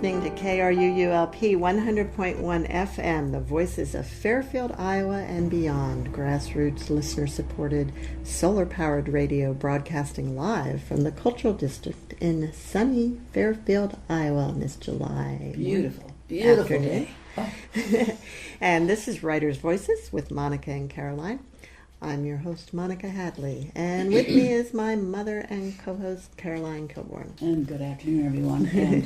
listening to KRUU-LP 100.1 FM, the voices of Fairfield, Iowa, and beyond. Grassroots, listener-supported, solar-powered radio broadcasting live from the Cultural District in sunny Fairfield, Iowa on this July. Beautiful afternoon. Day. Oh. And this is Writers' Voices with Monica and Caroline. I'm your host, Monica Hadley, and with me is my mother and co-host, Caroline Kilbourn. And good afternoon, everyone, and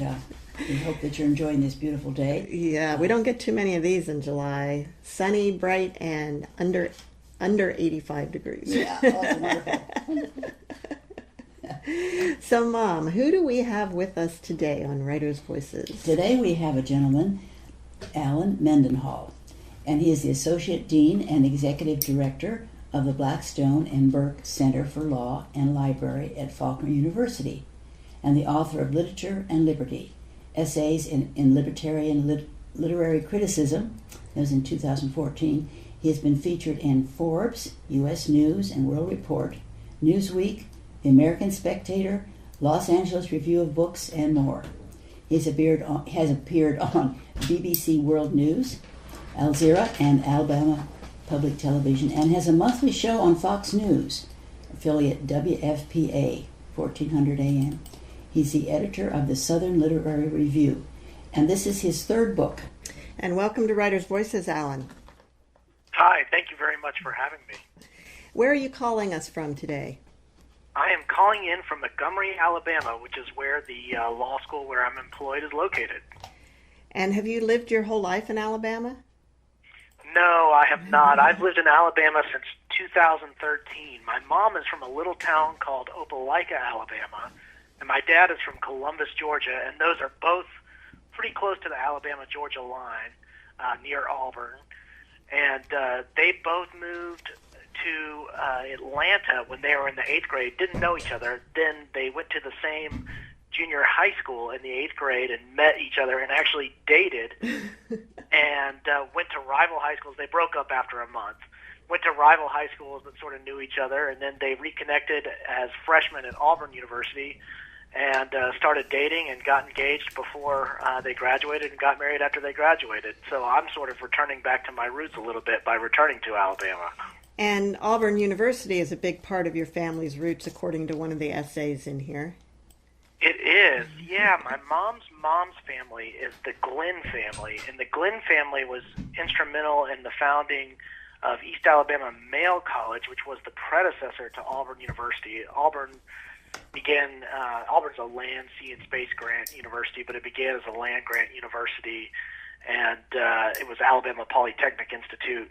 we hope that you're enjoying this beautiful day. Yeah, we don't get too many of these in July. Sunny, bright, and under 85 degrees. Yeah, oh, wonderful. So, Mom, who do we have with us today on Writers' Voices? Today we have a gentleman, Alan Mendenhall, and he is the Associate Dean and Executive Director of the Blackstone and Burke Center for Law and Library at Faulkner University, and the author of Literature and Liberty, Essays in Libertarian Literary Criticism. That was in 2014. He has been featured in Forbes, U.S. News and World Report, Newsweek, The American Spectator, Los Angeles Review of Books, and more. He has appeared on BBC World News, Al Jazeera, and Alabama Public Television, and has a monthly show on Fox News, affiliate WFPA, 1400 AM. He's the editor of the Southern Literary Review, and this is his third book. And welcome to Writers' Voices, Alan. Hi, thank you very much for having me. Where are you calling us from today? I am calling in from Montgomery, Alabama, which is where the law school where I'm employed is located. And have you lived your whole life in Alabama? No, I have not. I've lived in Alabama since 2013. My mom is from a little town called Opelika, Alabama, and my dad is from Columbus, Georgia, and those are both pretty close to the Alabama-Georgia line, near Auburn. And they both moved to Atlanta when they were in the 8th grade, didn't know each other. Then they went to the same junior high school in the 8th grade and met each other and actually dated and went to rival high schools. They broke up after a month, went to rival high schools but sort of knew each other, and then they reconnected as freshmen at Auburn University and started dating and got engaged before they graduated and got married after they graduated. So I'm sort of returning back to my roots a little bit by returning to Alabama. And Auburn University is a big part of your family's roots, according to one of the essays in here. It is, yeah. My mom's family is the Glenn family, and the Glenn family was instrumental in the founding of East Alabama Male College, which was the predecessor to Auburn University. Auburn's a land, sea, and space grant university, but it began as a land grant university, and it was Alabama Polytechnic Institute,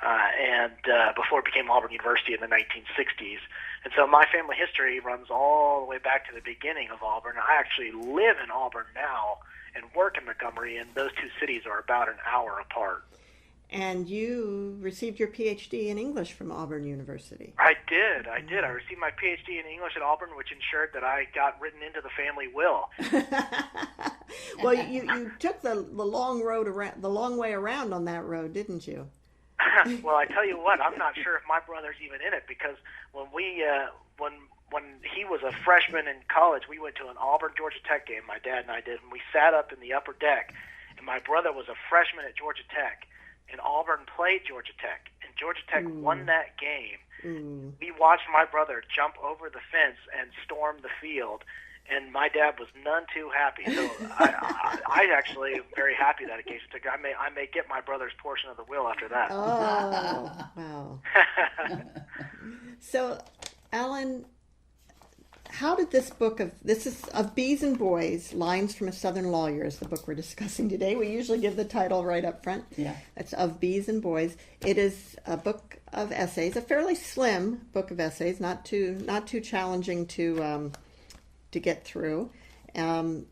and before it became Auburn University in the 1960s. And so my family history runs all the way back to the beginning of Auburn. I actually live in Auburn now and work in Montgomery, and those two cities are about an hour apart. And you received your PhD in English from Auburn University. I did. I received my PhD in English at Auburn, which ensured that I got written into the family will. Well, you took the long way around on that road, didn't you? Well, I tell you what, I'm not sure if my brother's even in it, because when he was a freshman in college, we went to an Auburn Georgia Tech game, my dad and I did, and we sat up in the upper deck, and my brother was a freshman at Georgia Tech, and Auburn played Georgia Tech, and Georgia Tech won that game. We watched my brother jump over the fence and storm the field, and my dad was none too happy. So I actually am very happy that occasion took. I may get my brother's portion of the will after that. Oh, wow. So, Alan, how did this is of Bees and Boys, Lines from a Southern Lawyer is the book we're discussing today. We usually give the title right up front. Yeah. It's Of Bees and Boys. It is a book of essays, a fairly slim book of essays, not too challenging to get through. And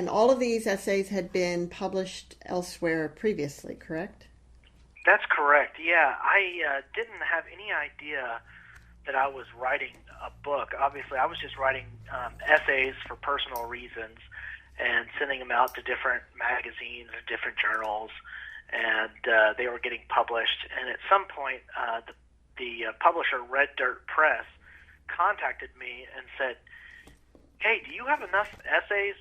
all of these essays had been published elsewhere previously, correct? That's correct, yeah. I didn't have any idea that I was writing a book. Obviously, I was just writing essays for personal reasons and sending them out to different magazines and different journals, and they were getting published. And at some point, the publisher, Red Dirt Press, contacted me and said, hey, do you have enough essays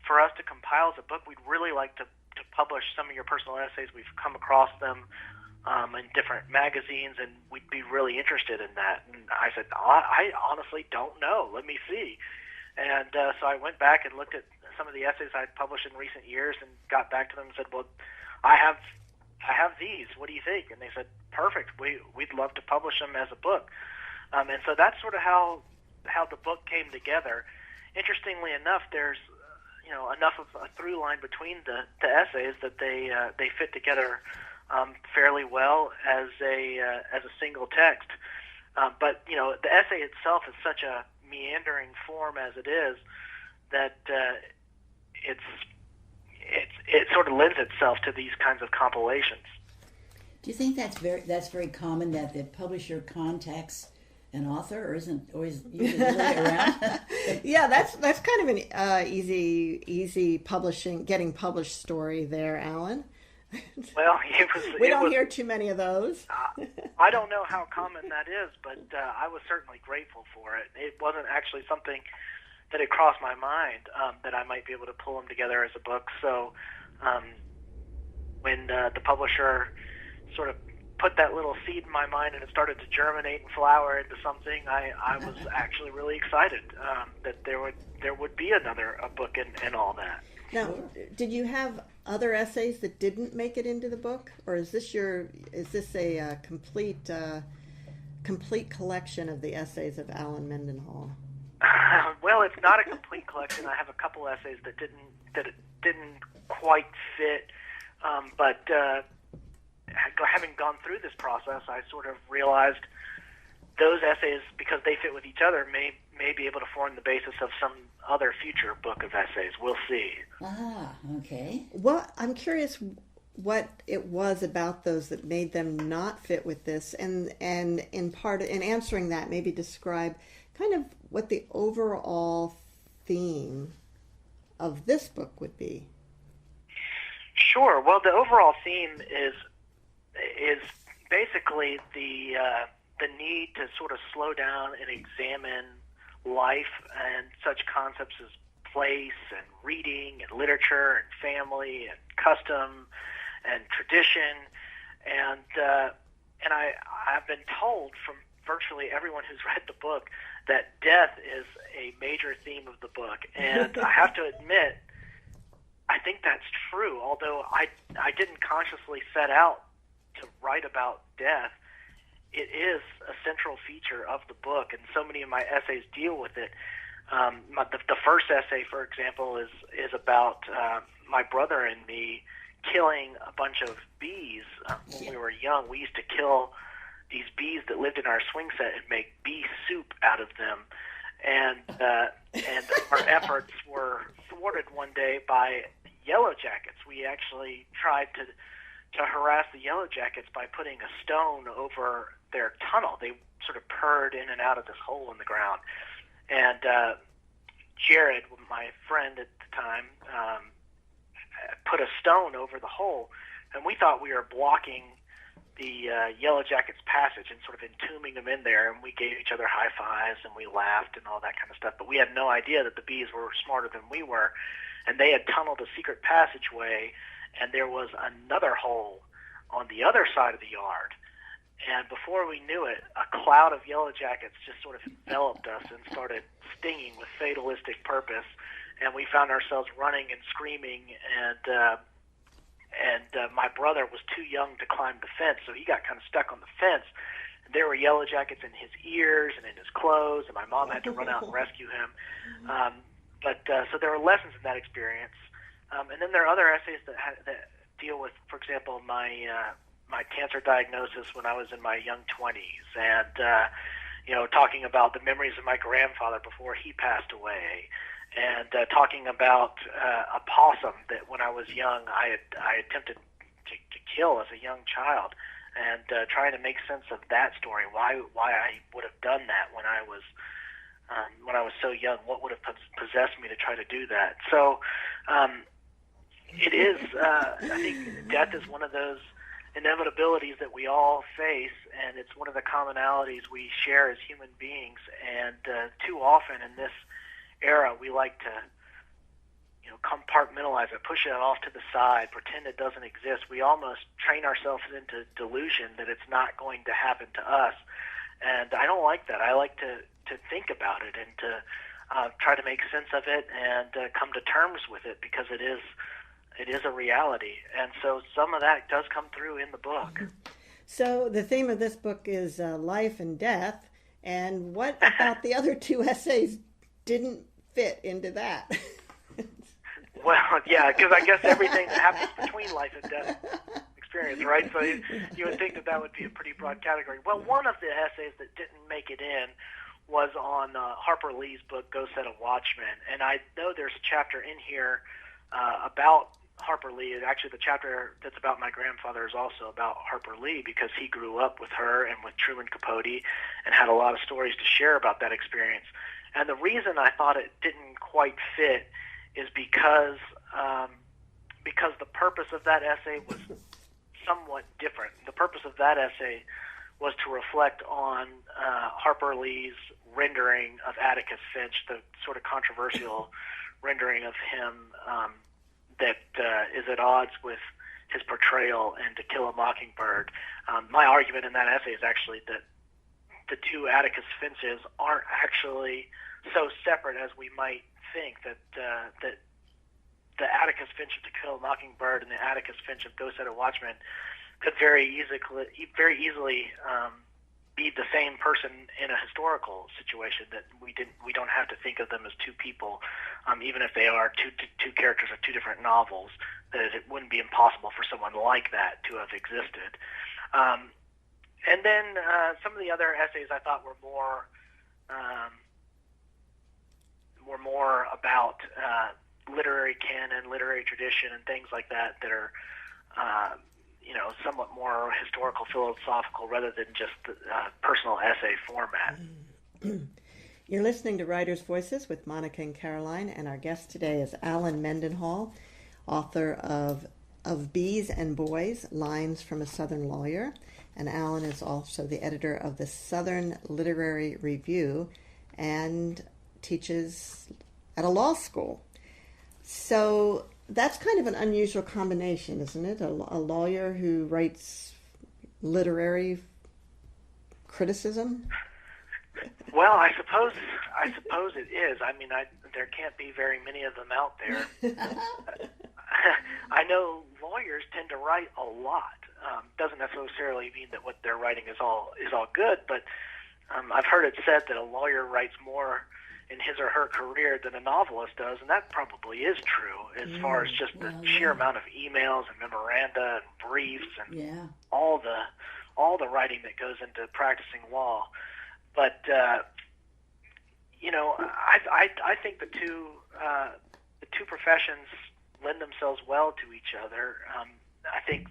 for us to compile as a book? We'd really like to publish some of your personal essays. We've come across them in different magazines, and we'd be really interested in that. And I said, I honestly don't know. Let me see. And so I went back and looked at some of the essays I'd published in recent years and got back to them and said, well, I have these. What do you think? And they said, perfect. We'd love to publish them as a book. And so that's sort of how the book came together. Interestingly enough, there's enough of a through line between the essays that they fit together fairly well as a single text. But the essay itself is such a meandering form as it is that it sort of lends itself to these kinds of compilations. Do you think that's very common that the publisher contacts an author, or isn't always usually the way around? Yeah, that's kind of an easy getting published story there, Alan. Well, we don't hear too many of those. I don't know how common that is, but I was certainly grateful for it. It wasn't actually something that had crossed my mind that I might be able to pull them together as a book. So when the publisher sort of put that little seed in my mind and it started to germinate and flower into something, I was actually really excited that there would be a book and all that. Now, did you have other essays that didn't make it into the book, or is this a complete collection of the essays of Alan Mendenhall? Well, it's not a complete collection. I have a couple essays that didn't quite fit, but having gone through this process, I sort of realized those essays, because they fit with each other, may be able to form the basis of some other future book of essays. We'll see. Ah, okay. Well, I'm curious what it was about those that made them not fit with this, and in answering that, maybe describe kind of what the overall theme of this book would be. Sure. Well, the overall theme is basically the need to sort of slow down and examine life and such concepts as place and reading and literature and family and custom and tradition, and I've been told from virtually everyone who's read the book that death is a major theme of the book, and I have to admit, I think that's true. Although I didn't consciously set out to write about death, it is a central feature of the book, and so many of my essays deal with it. The first essay, for example, is about my brother and me killing a bunch of bees when we were young. We used to kill these bees that lived in our swing set and make bee soup out of them. And our efforts were thwarted one day by Yellow Jackets. We actually tried to harass the Yellow Jackets by putting a stone over their tunnel. They sort of purred in and out of this hole in the ground. And Jared, my friend at the time, put a stone over the hole, and we thought we were blocking the Yellow Jackets' passage and sort of entombing them in there, and we gave each other high fives and we laughed and all that kind of stuff. But we had no idea that the bees were smarter than we were, and they had tunneled a secret passageway, and there was another hole on the other side of the yard. And before we knew it, a cloud of Yellow Jackets just sort of enveloped us and started stinging with fatalistic purpose. And we found ourselves running and screaming, and my brother was too young to climb the fence, so he got kind of stuck on the fence. And there were Yellow Jackets in his ears and in his clothes, and my mom had to run out and rescue him. So there were lessons in that experience. And then there are other essays that deal with, for example, my cancer diagnosis when I was in my young 20s, and talking about the memories of my grandfather before he passed away, and talking about a possum that when I was young I attempted to kill as a young child, and trying to make sense of that story, why I would have done that when I was so young, what would have possessed me to try to do that. So it is, I think death is one of those inevitabilities that we all face, and it's one of the commonalities we share as human beings. And too often in this era, we like to, compartmentalize it, push it off to the side, pretend it doesn't exist. We almost train ourselves into delusion that it's not going to happen to us. And I don't like that. I like to think about it and to try to make sense of it and come to terms with it, because it is a reality. And so some of that does come through in the book. So the theme of this book is life and death. And what about the other two essays didn't fit into that? Well, yeah, because I guess everything that happens between life and death experience, right? So you would think that would be a pretty broad category. Well, one of the essays that didn't make it in was on Harper Lee's book, Go Set a Watchman. And I know there's a chapter in here about Harper Lee. Actually, the chapter that's about my grandfather is also about Harper Lee, because he grew up with her and with Truman Capote and had a lot of stories to share about that experience. And the reason I thought it didn't quite fit is because the purpose of that essay was somewhat different. The purpose of that essay was to reflect on Harper Lee's rendering of Atticus Finch, the sort of controversial rendering of him that is at odds with his portrayal in To Kill a Mockingbird. My argument in that essay is actually that the two Atticus Finches aren't actually so separate as we might think, that the Atticus Finch of To Kill a Mockingbird and the Atticus Finch of Go Set a Watchman could very easily be the same person in a historical situation, that we don't have to think of them as two people, even if they are two characters of two different novels, that it wouldn't be impossible for someone like that to have existed. And then some of the other essays I thought were more about literary canon, literary tradition, and things like that are somewhat more historical, philosophical, rather than just the personal essay format. You're listening to Writers' Voices with Monica and Caroline, and our guest today is Alan Mendenhall, author of Bees and Boys, Lines from a Southern Lawyer. And Alan is also the editor of the Southern Literary Review and teaches at a law school. So that's kind of an unusual combination, isn't it? A lawyer who writes literary criticism? Well, I suppose it is. I mean, there can't be very many of them out there. I know lawyers tend to write a lot. Doesn't necessarily mean that what they're writing is all good, but I've heard it said that a lawyer writes more in his or her career than a novelist does, and that probably is true as far as just the sheer amount of emails and memoranda and briefs and all the writing that goes into practicing law. But I think the two professions lend themselves well to each other. I think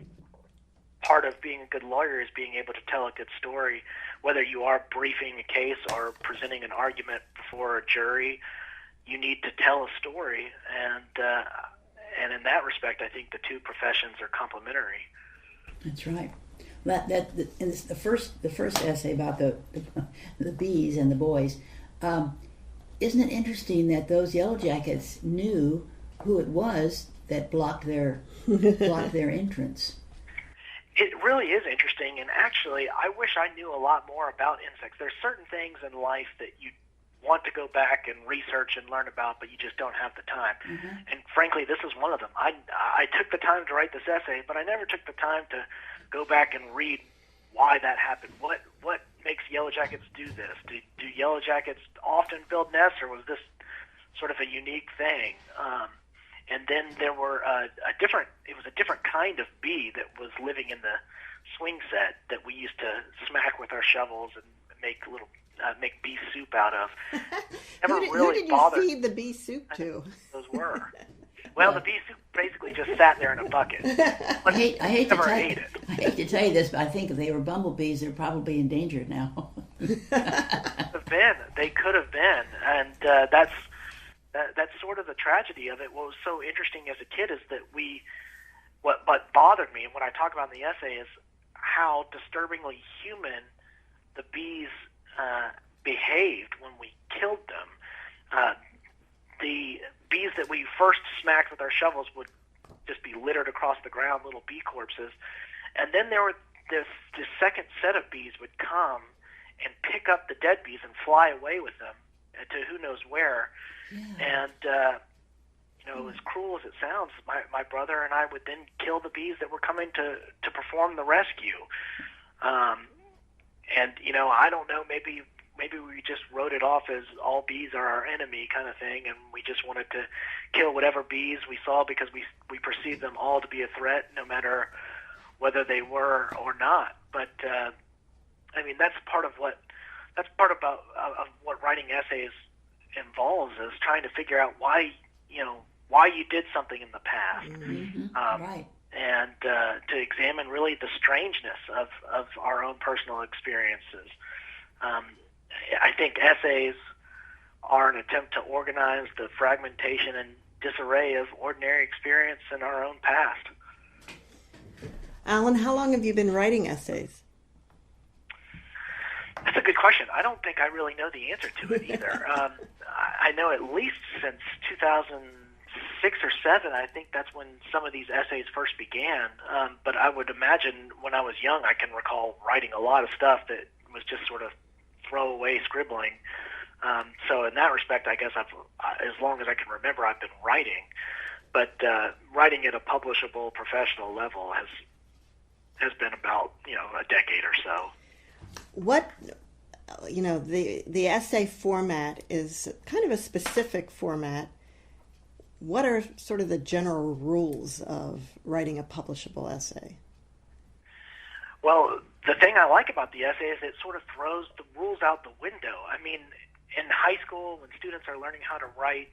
part of being a good lawyer is being able to tell a good story, whether you are briefing a case or presenting an argument before a jury. You need to tell a story, and in that respect, I think the two professions are complementary. That's right. In the first essay about the bees and the boys, isn't it interesting that those Yellow Jackets knew who it was that blocked their entrance? It really is interesting, and actually, I wish I knew a lot more about insects. There's certain things in life that you want to go back and research and learn about, but you just don't have the time. Mm-hmm. And frankly, this is one of them. I took the time to write this essay, but I never took the time to go back and read why that happened. What makes Yellow Jackets do this? Do Yellow Jackets often build nests, or was this sort of a unique thing? And then there were it was a different kind of bee that was living in the swing set that we used to smack with our shovels and make bee soup out of. Who did you feed the bee soup to? Those were. Well, the bee soup basically just sat there in a bucket. I hate to tell you this, but I think if they were bumblebees, they're probably endangered now. They could have been, and that's sort of the tragedy of it. What was so interesting as a kid is that what bothered me, and what I talk about in the essay, is how disturbingly human the bees behaved when we killed them. the bees that we first smacked with our shovels would just be littered across the ground, little bee corpses. And then there were this second set of bees would come and pick up the dead bees and fly away with them to who knows where. Yeah. And, as cruel as it sounds, my brother and I would then kill the bees that were coming to perform the rescue. I don't know, maybe we just wrote it off as all bees are our enemy kind of thing, and we just wanted to kill whatever bees we saw because we perceived them all to be a threat, no matter whether they were or not. But that's part of what writing essays involves, is trying to figure out why you did something in the past. Mm-hmm. Right. And to examine really the strangeness of our own personal experiences. I think essays are an attempt to organize the fragmentation and disarray of ordinary experience in our own past. Alan, how long have you been writing essays? That's a good question. I don't think I really know the answer to it either. I know at least since 2006 or 7, I think that's when some of these essays first began. But I would imagine when I was young, I can recall writing a lot of stuff that was just sort of throwaway scribbling. So in that respect, I guess as long as I can remember, I've been writing. But writing at a publishable professional level has been about a decade or so. What the essay format is kind of a specific format. What are sort of the general rules of writing a publishable essay? Well, the thing I like about the essay is it sort of throws the rules out the window. I mean, in high school, when students are learning how to write,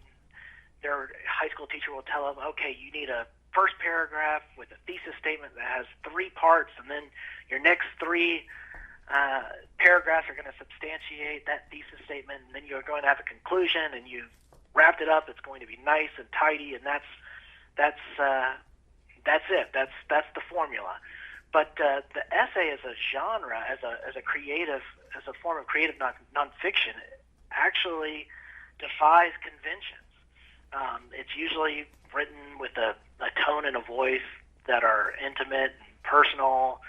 their high school teacher will tell them, okay, you need a first paragraph with a thesis statement that has 3 parts, and then your next 3 paragraphs are going to substantiate that thesis statement, and then you're going to have a conclusion, and you've wrapped it up. It's going to be nice and tidy, and that's it. That's the formula. But the essay as a genre, as a form of creative nonfiction, actually defies conventions. It's usually written with a tone and a voice that are intimate and personal,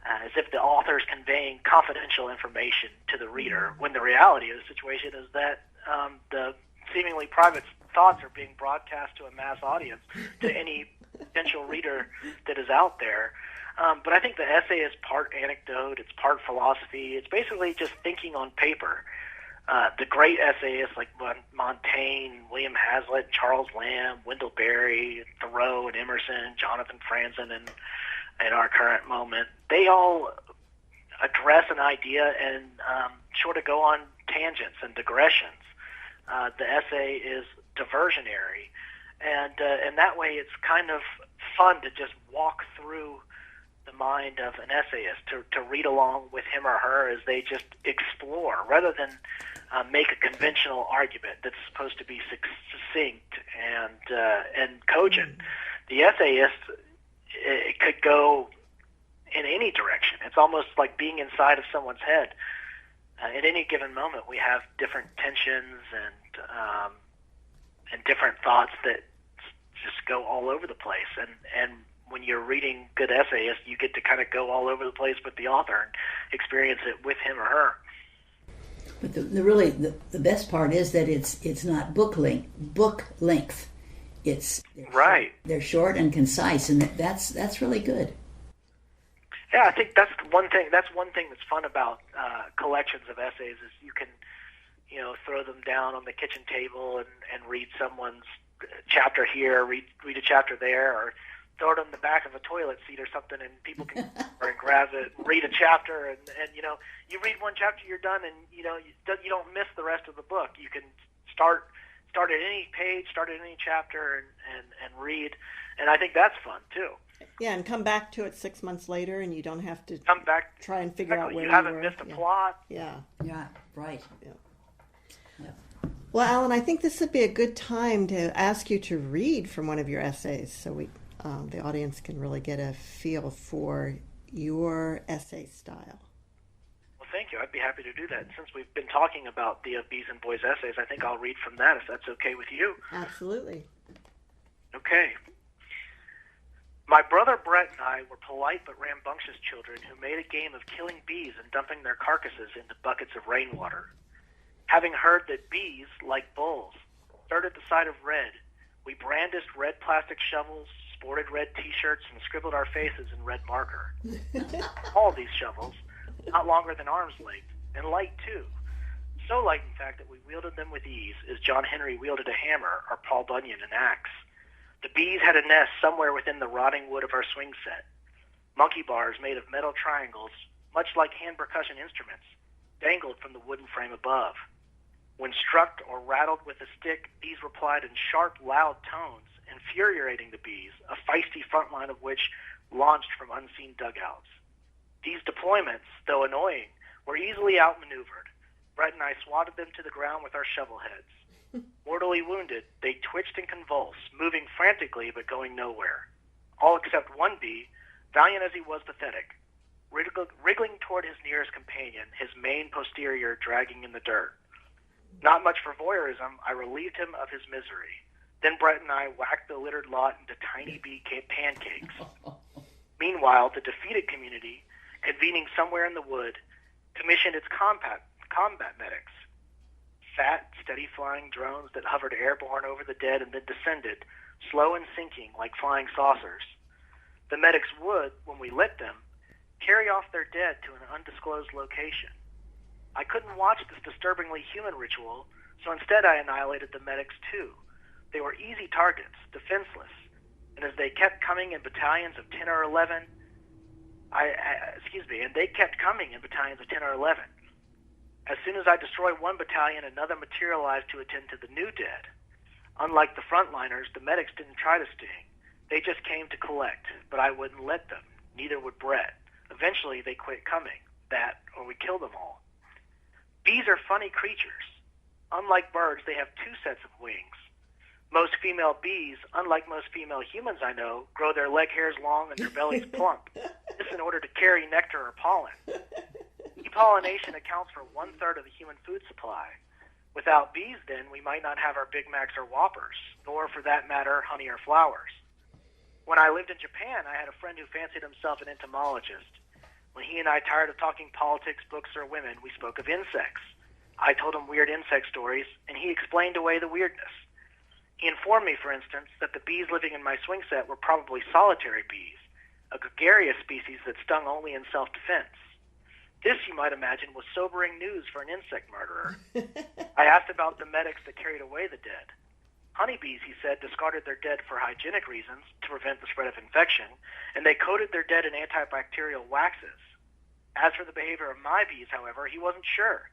as if the author is conveying confidential information to the reader, when the reality of the situation is that the seemingly private thoughts are being broadcast to a mass audience, to any potential reader that is out there. But I think the essay is part anecdote, it's part philosophy, it's basically just thinking on paper. The great essayists like Montaigne, William Hazlitt, Charles Lamb, Wendell Berry, Thoreau and Emerson, Jonathan Franzen, and in our current moment, they all address an idea and sort of go on tangents and digressions. The essay is diversionary, and that way it's kind of fun to just walk through the mind of an essayist, to read along with him or her as they just explore, rather than make a conventional argument that's supposed to be succinct and cogent. The essayist, it could go in any direction. It's almost like being inside of someone's head. At any given moment, we have different tensions and different thoughts that just go all over the place. And when you're reading good essayists, you get to kind of go all over the place with the author and experience it with him or her. But the best part is that it's not book length. They're short and concise, and that's really good. Yeah, I think that's one thing. That's one thing that's fun about collections of essays is you can, throw them down on the kitchen table and read someone's chapter here, read a chapter there, or throw it on the back of a toilet seat or something, and people can grab it, read a chapter, and you read one chapter, you're done, and you don't miss the rest of the book. You can start at any page, start at any chapter, and read, and I think that's fun too. Yeah, and come back to it 6 months later, and you don't have to come back. Try and figure out where you haven't missed a plot. Yeah. Yeah. Right. Yeah. Yeah. Well, Alan, I think this would be a good time to ask you to read from one of your essays, so the audience can really get a feel for your essay style. Well, thank you. I'd be happy to do that. Since we've been talking about the Bees and Boys essays, I think I'll read from that if that's okay with you. Absolutely. Okay. My brother Brett and I were polite but rambunctious children who made a game of killing bees and dumping their carcasses into buckets of rainwater. Having heard that bees, like bulls, stirred at the sight of red, we brandished red plastic shovels, sported red T-shirts, and scribbled our faces in red marker. All these shovels, not longer than arm's length, and light too. So light, in fact, that we wielded them with ease, as John Henry wielded a hammer or Paul Bunyan an axe. The bees had a nest somewhere within the rotting wood of our swing set. Monkey bars made of metal triangles, much like hand percussion instruments, dangled from the wooden frame above. When struck or rattled with a stick, these replied in sharp, loud tones, infuriating the bees, a feisty front line of which launched from unseen dugouts. These deployments, though annoying, were easily outmaneuvered. Brett and I swatted them to the ground with our shovel heads. Mortally wounded, they twitched and convulsed, moving frantically but going nowhere. All except one bee, valiant as he was pathetic, wriggling toward his nearest companion, his mane posterior dragging in the dirt. Not much for voyeurism, I relieved him of his misery. Then Brett and I whacked the littered lot into tiny bee pancakes. Meanwhile, the defeated community, convening somewhere in the wood, commissioned its combat medics. Fat, steady-flying drones that hovered airborne over the dead and then descended, slow and sinking like flying saucers. The medics would, when we lit them, carry off their dead to an undisclosed location. I couldn't watch this disturbingly human ritual, so instead I annihilated the medics too. They were easy targets, defenseless, and as they kept coming in battalions of 10 or 11, As soon as I destroyed one battalion, another materialized to attend to the new dead. Unlike the frontliners, the medics didn't try to sting. They just came to collect, but I wouldn't let them. Neither would Brett. Eventually, they quit coming. That, or we killed them all. Bees are funny creatures. Unlike birds, they have two sets of wings. Most female bees, unlike most female humans I know, grow their leg hairs long and their bellies plump. This in order to carry nectar or pollen. Bee-pollination accounts for 1/3 of the human food supply. Without bees, then, we might not have our Big Macs or Whoppers, nor, for that matter, honey or flowers. When I lived in Japan, I had a friend who fancied himself an entomologist. When he and I tired of talking politics, books, or women, we spoke of insects. I told him weird insect stories, and he explained away the weirdness. He informed me, for instance, that the bees living in my swing set were probably solitary bees, a gregarious species that stung only in self-defense. This, you might imagine, was sobering news for an insect murderer. I asked about the medics that carried away the dead. Honeybees, he said, discarded their dead for hygienic reasons to prevent the spread of infection, and they coated their dead in antibacterial waxes. As for the behavior of my bees, however, he wasn't sure.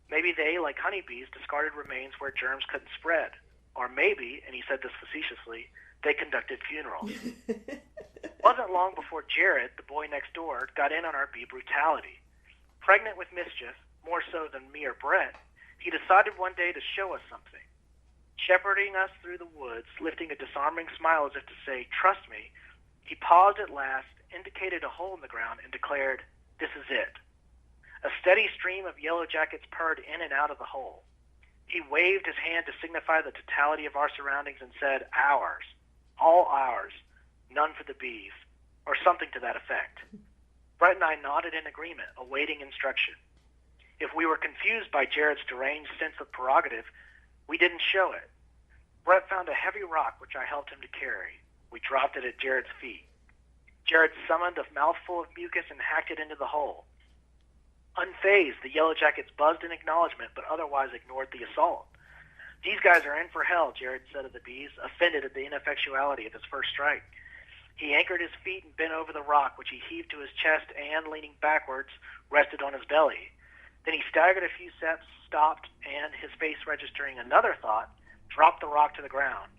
Maybe they, like honeybees, discarded remains where germs couldn't spread. Or maybe, and he said this facetiously, they conducted funerals. It wasn't long before Jared, the boy next door, got in on our bee brutality. Pregnant with mischief, more so than me or Brett, he decided one day to show us something. Shepherding us through the woods, lifting a disarming smile as if to say, "Trust me," he paused at last, indicated a hole in the ground, and declared, "This is it." A steady stream of yellow jackets purred in and out of the hole. He waved his hand to signify the totality of our surroundings and said, "Ours. All ours. None for the bees," or something to that effect. Brett and I nodded in agreement, awaiting instruction. If we were confused by Jared's deranged sense of prerogative, we didn't show it. Brett found a heavy rock which I helped him to carry. We dropped it at Jared's feet. Jared summoned a mouthful of mucus and hacked it into the hole. Unfazed, the yellow jackets buzzed in acknowledgement, but otherwise ignored the assault. "These guys are in for hell," Jared said of the bees, offended at the ineffectuality of his first strike. He anchored his feet and bent over the rock, which he heaved to his chest and, leaning backwards, rested on his belly. Then he staggered a few steps, stopped, and, his face registering another thought, dropped the rock to the ground.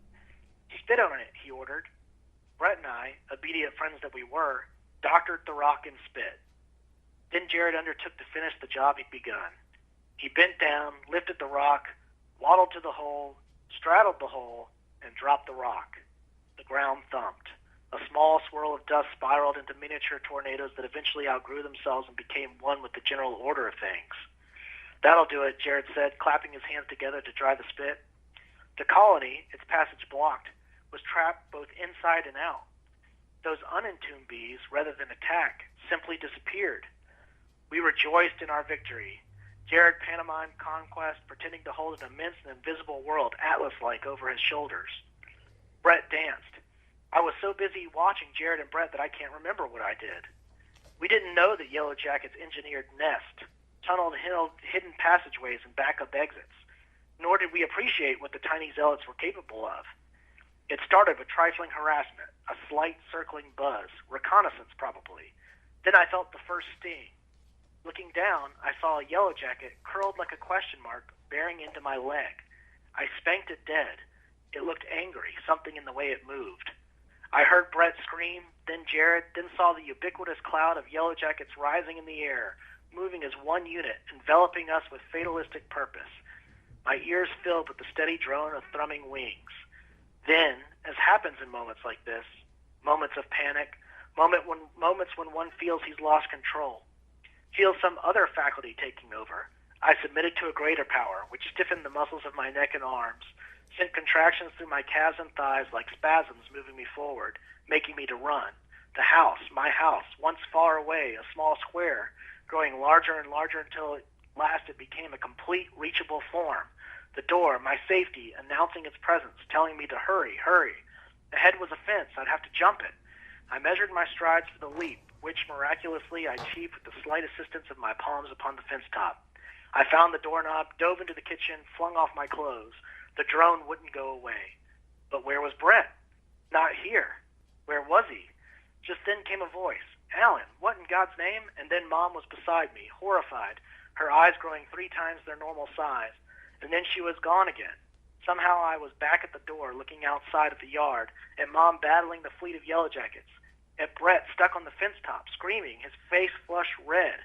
"Spit on it," he ordered. Brett and I, obedient friends that we were, doctored the rock in spit. Then Jared undertook to finish the job he'd begun. He bent down, lifted the rock, waddled to the hole, straddled the hole, and dropped the rock. The ground thumped. A small swirl of dust spiraled into miniature tornadoes that eventually outgrew themselves and became one with the general order of things. "That'll do it," Jared said, clapping his hands together to dry the spit. The colony, its passage blocked, was trapped both inside and out. Those unentombed bees, rather than attack, simply disappeared. We rejoiced in our victory. Jared pantomimed conquest, pretending to hold an immense and invisible world, Atlas-like, over his shoulders. Brett danced. I was so busy watching Jared and Brett that I can't remember what I did. We didn't know that Yellow Jackets engineered nests, tunneled hidden passageways, and backup exits, nor did we appreciate what the tiny zealots were capable of. It started with trifling harassment, a slight circling buzz, reconnaissance probably. Then I felt the first sting. Looking down, I saw a yellow jacket curled like a question mark bearing into my leg. I spanked it dead. It looked angry, something in the way it moved. I heard Brett scream, then Jared, then saw the ubiquitous cloud of yellow jackets rising in the air, moving as one unit, enveloping us with fatalistic purpose. My ears filled with the steady drone of thrumming wings. Then, as happens in moments like this, moments of panic, moments when one feels he's lost control, feels some other faculty taking over, I submitted to a greater power, which stiffened the muscles of my neck and arms, sent contractions through my calves and thighs like spasms moving me forward, making me to run. The house, my house, once far away, a small square, growing larger and larger until at last it became a complete, reachable form. The door, my safety, announcing its presence, telling me to hurry, hurry. Ahead was a fence. I'd have to jump it. I measured my strides for the leap, which miraculously I achieved with the slight assistance of my palms upon the fence top. I found the doorknob, dove into the kitchen, flung off my clothes. The drone wouldn't go away. But where was Brett? Not here. Where was he? Just then came a voice. "Alan, what in God's name?" And then Mom was beside me, horrified, her eyes growing 3 times their normal size. And then she was gone again. Somehow I was back at the door, looking outside at the yard, at Mom battling the fleet of yellow jackets, at Brett stuck on the fence top, screaming, his face flushed red,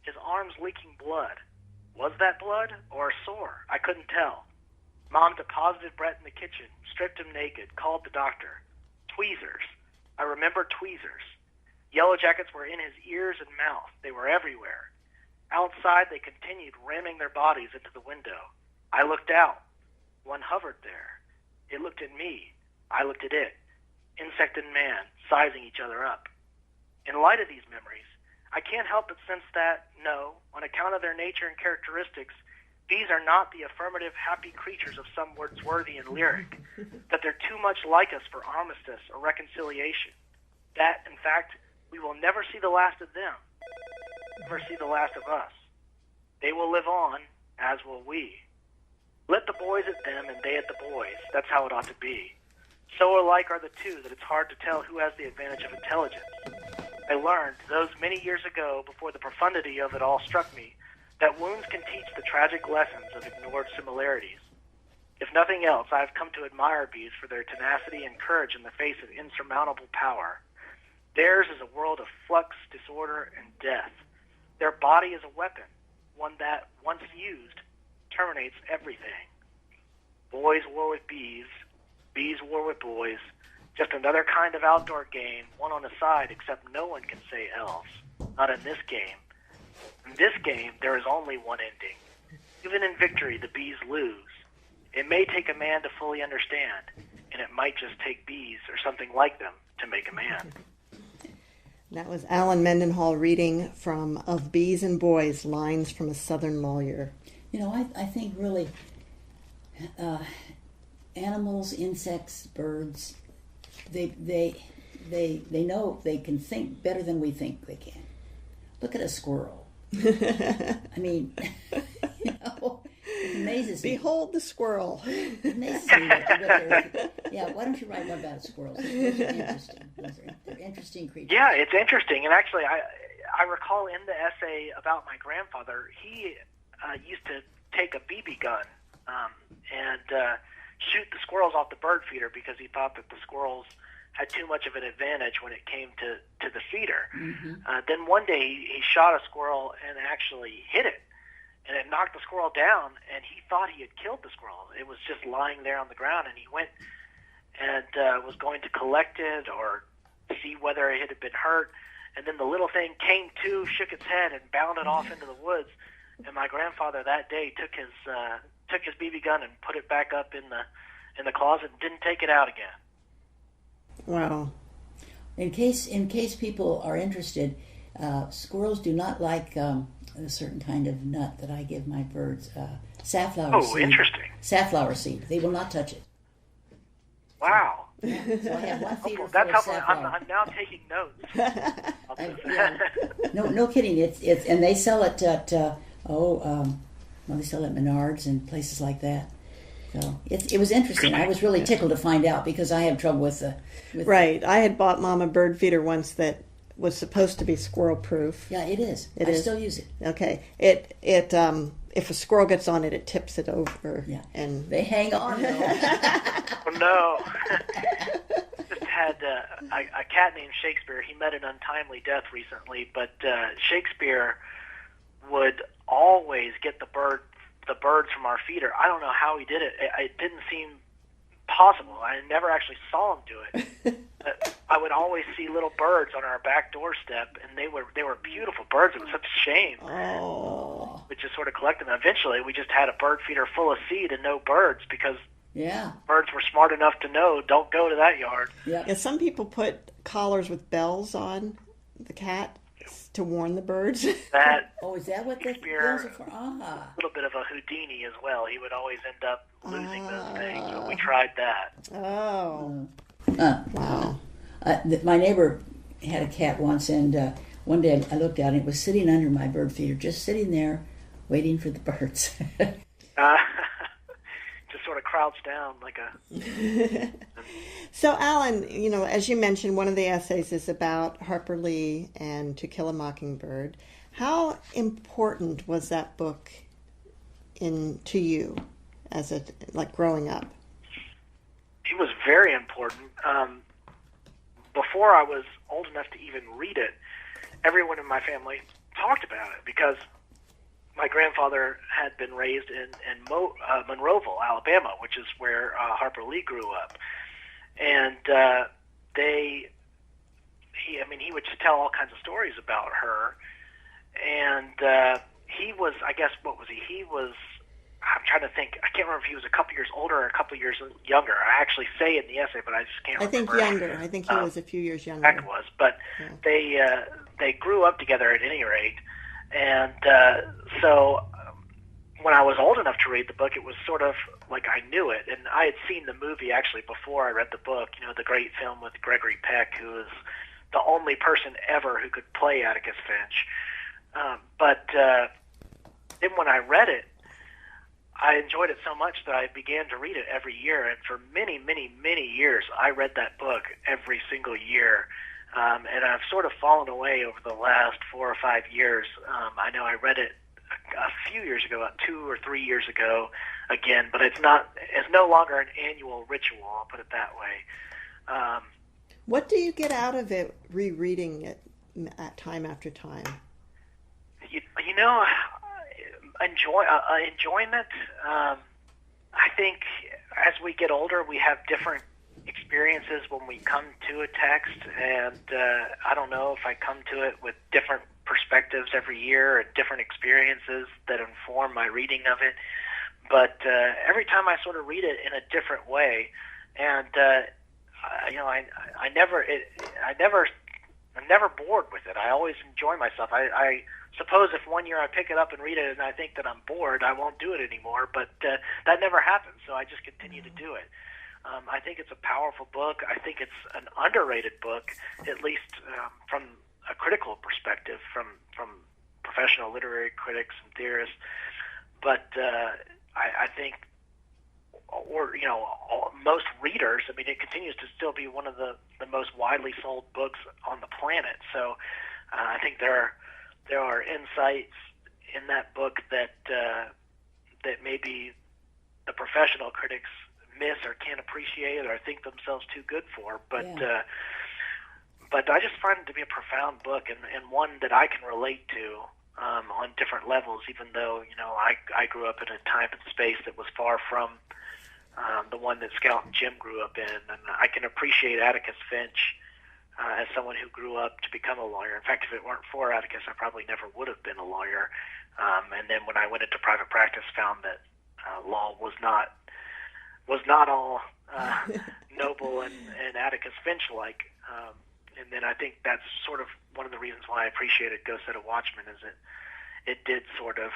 his arms leaking blood. Was that blood or a sore? I couldn't tell. Mom deposited Brett in the kitchen, stripped him naked, called the doctor. Tweezers. I remember tweezers. Yellow jackets were in his ears and mouth. They were everywhere. Outside, they continued ramming their bodies into the window. I looked out. One hovered there. It looked at me. I looked at it. Insect and man, sizing each other up. In light of these memories, I can't help but sense that, no, on account of their nature and characteristics, these are not the affirmative, happy creatures of some Wordsworthian lyric, that they're too much like us for armistice or reconciliation, that, in fact, we will never see the last of them, never see the last of us. They will live on, as will we. Let the boys at them and they at the boys. That's how it ought to be. So alike are the two that it's hard to tell who has the advantage of intelligence. I learned, those many years ago, before the profundity of it all struck me, that wounds can teach the tragic lessons of ignored similarities. If nothing else, I have come to admire bees for their tenacity and courage in the face of insurmountable power. Theirs is a world of flux, disorder, and death. Their body is a weapon, one that, once used, terminates everything. Boys war with bees, bees war with boys, just another kind of outdoor game, one on the side, except no one can say else. Not in this game. In this game, there is only one ending. Even in victory, the bees lose. It may take a man to fully understand, and it might just take bees or something like them to make a man. That was Alan Mendenhall reading from Of Bees and Boys, Lines from a Southern Lawyer. You know, I think really animals, insects, birds, they know they can think better than we think they can. Look at a squirrel. I mean, you know, it amazes me. Behold the squirrel. It amazes me yeah, why don't you write more about squirrels? Those are interesting. They're interesting creatures. Yeah, it's interesting. And actually, I recall in the essay about my grandfather, he used to take a BB gun and shoot the squirrels off the bird feeder because he thought that the squirrels had too much of an advantage when it came to the feeder. Mm-hmm. Then one day he shot a squirrel and actually hit it, and it knocked the squirrel down, and he thought he had killed the squirrel. It was just lying there on the ground, and he went and was going to collect it or see whether it had been hurt. And then the little thing came to, shook its head, and bounded off into the woods. And my grandfather that day took his BB gun and put it back up in the closet and didn't take it out again. Wow. In case people are interested, squirrels do not like a certain kind of nut that I give my birds, safflower seed. Oh, interesting. Safflower seed. They will not touch it. Wow. Yeah, so I have one feeder That's full of how safflower. I'm now taking notes. No kidding. It's and they sell it at they sell it at Menards and places like that. So it was interesting. I was really tickled to find out because I have trouble with Right. I had bought Mom a bird feeder once that was supposed to be squirrel proof. Yeah, it is. I still use it. Okay. It if a squirrel gets on it, it tips it over. Yeah. And they hang on though. Oh, no. Just had a cat named Shakespeare. He met an untimely death recently, but Shakespeare would always get the birds from our feeder. I don't know how he did it. It didn't seem possible. I never actually saw him do it. But I would always see little birds on our back doorstep, and they were beautiful birds. It was such a shame. Oh. We just sort of collected them. Eventually, we just had a bird feeder full of seed and no birds because birds were smart enough to know, don't go to that yard. Yeah, some people put collars with bells on the cat to warn the birds. Is that what the bells are for? A little bit of a Houdini as well. He would always end up losing those things, but we tried that. Oh. Wow. My neighbor had a cat once, and one day I looked out and it was sitting under my bird feeder, just sitting there waiting for the birds. Just sort of crouched down like a... So, Alan, as you mentioned, one of the essays is about Harper Lee and To Kill a Mockingbird. How important was that book to you as growing up? It was very important. Before I was old enough to even read it, everyone in my family talked about it because my grandfather had been raised in Monroeville, Alabama, which is where Harper Lee grew up. And he would just tell all kinds of stories about her. And he was, I guess, what was he? He was, I'm trying to think, I can't remember if he was a couple years older or a couple years younger. I actually say in the essay, but I just can't remember. I think younger. I think he was a few years younger. Heck was, but they grew up together at any rate. And so when I was old enough to read the book, it was sort of like I knew it. And I had seen the movie actually before I read the book, the great film with Gregory Peck, who is the only person ever who could play Atticus Finch. But then when I read it, I enjoyed it so much that I began to read it every year. And for many, many, many years, I read that book every single year. And I've sort of fallen away over the last 4 or 5 years. I know I read it a few years ago, about 2 or 3 years ago again, but it's no longer an annual ritual, I'll put it that way. What do you get out of it, rereading it time after time? Enjoyment. I think as we get older, we have different experiences when we come to a text, and I don't know if I come to it with different perspectives every year and different experiences that inform my reading of it. But every time I sort of read it in a different way, and I'm never bored with it. I always enjoy myself. I suppose if one year I pick it up and read it and I think that I'm bored, I won't do it anymore. But that never happens, so I just continue to do it. I think it's a powerful book. I think it's an underrated book, at least from a critical perspective, from professional literary critics and theorists. But I think, most readers, it continues to still be one of the most widely sold books on the planet. So I think there are insights in that book that maybe the professional critics miss or can't appreciate or think themselves too good for. But I just find it to be a profound book and one that I can relate to on different levels, even though I grew up in a time and space that was far from the one that Scout and Jim grew up in. And I can appreciate Atticus Finch as someone who grew up to become a lawyer. In fact, if it weren't for Atticus, I probably never would have been a lawyer. And then when I went into private practice, found that law was not all noble and Atticus Finch-like. And then I think that's sort of one of the reasons why I appreciated Go Set a Watchman, is it did sort of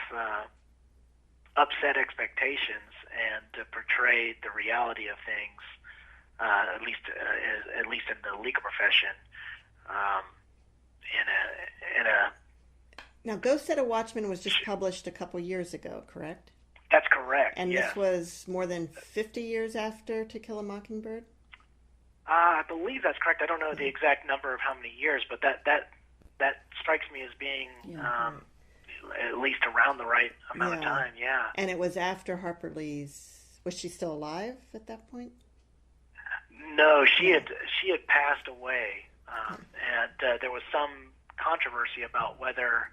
upset expectations and portrayed the reality of things, at least in the legal profession, in a. Now, Go Set a Watchman was just published a couple years ago, correct? That's correct. And yes. This was more than 50 years after To Kill a Mockingbird? I believe that's correct. I don't know the exact number of how many years, but that strikes me as being at least around the right amount of time. Yeah. And it was after Harper Lee's. Was she still alive at that point? No, she had passed away, and there was some controversy about whether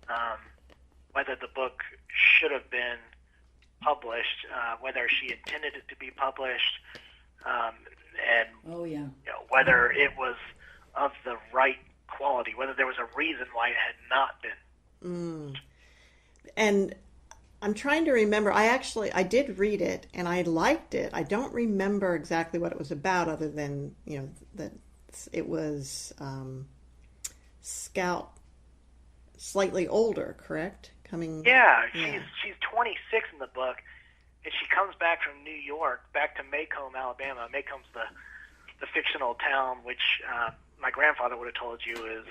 the book should have been published, whether she intended it to be published. And whether it was of the right quality, whether there was a reason why it had not been. And I'm trying to remember. I did read it and I liked it. I don't remember exactly what it was about, other than that it was Scout, slightly older, correct? She's 26 in the book. And she comes back from New York, back to Maycomb, Alabama. Maycomb's the fictional town, which my grandfather would have told you is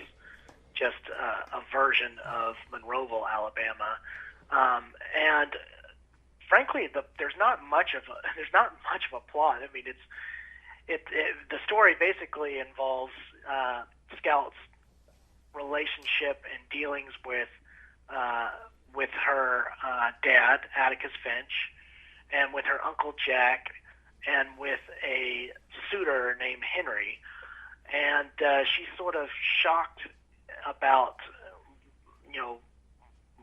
just a version of Monroeville, Alabama. And frankly, there's not much of a plot. I mean, the story basically involves Scout's relationship and dealings with her dad, Atticus Finch, and with her Uncle Jack, and with a suitor named Henry. And she's sort of shocked about,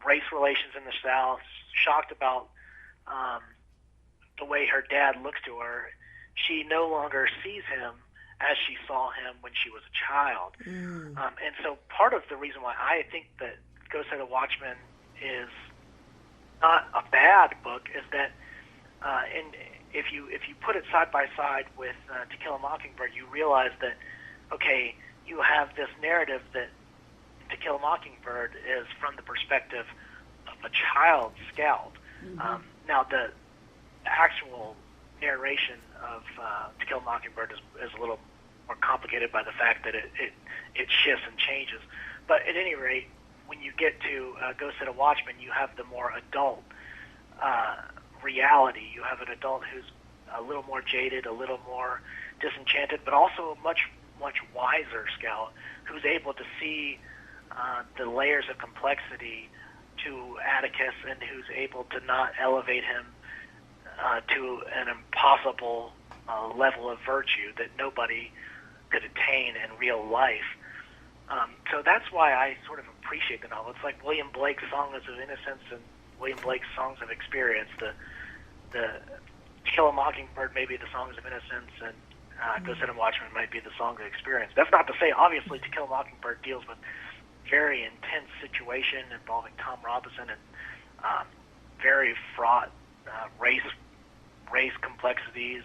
race relations in the South, shocked about the way her dad looks to her. She no longer sees him as she saw him when she was a child. And so part of the reason why I think that Go Set a Watchman is not a bad book is that if you put it side by side with To Kill a Mockingbird, you realize that, okay, you have this narrative that To Kill a Mockingbird is from the perspective of a child Scout. Now, the actual narration of To Kill a Mockingbird is a little more complicated by the fact that it shifts and changes. But at any rate, when you get to Go Set a Watchman, you have the more adult reality. You have an adult who's a little more jaded, a little more disenchanted, but also a much wiser Scout who's able to see the layers of complexity to Atticus, and who's able to not elevate him to an impossible level of virtue that nobody could attain in real life. So that's why I sort of appreciate the novel. It's like William Blake's Songs of Innocence and William Blake's Songs of Experience. The To Kill a Mockingbird may be the Songs of Innocence, and Go Set a Watchman might be the Songs of Experience. That's not to say, obviously, To Kill a Mockingbird deals with very intense situation involving Tom Robinson and very fraught race complexities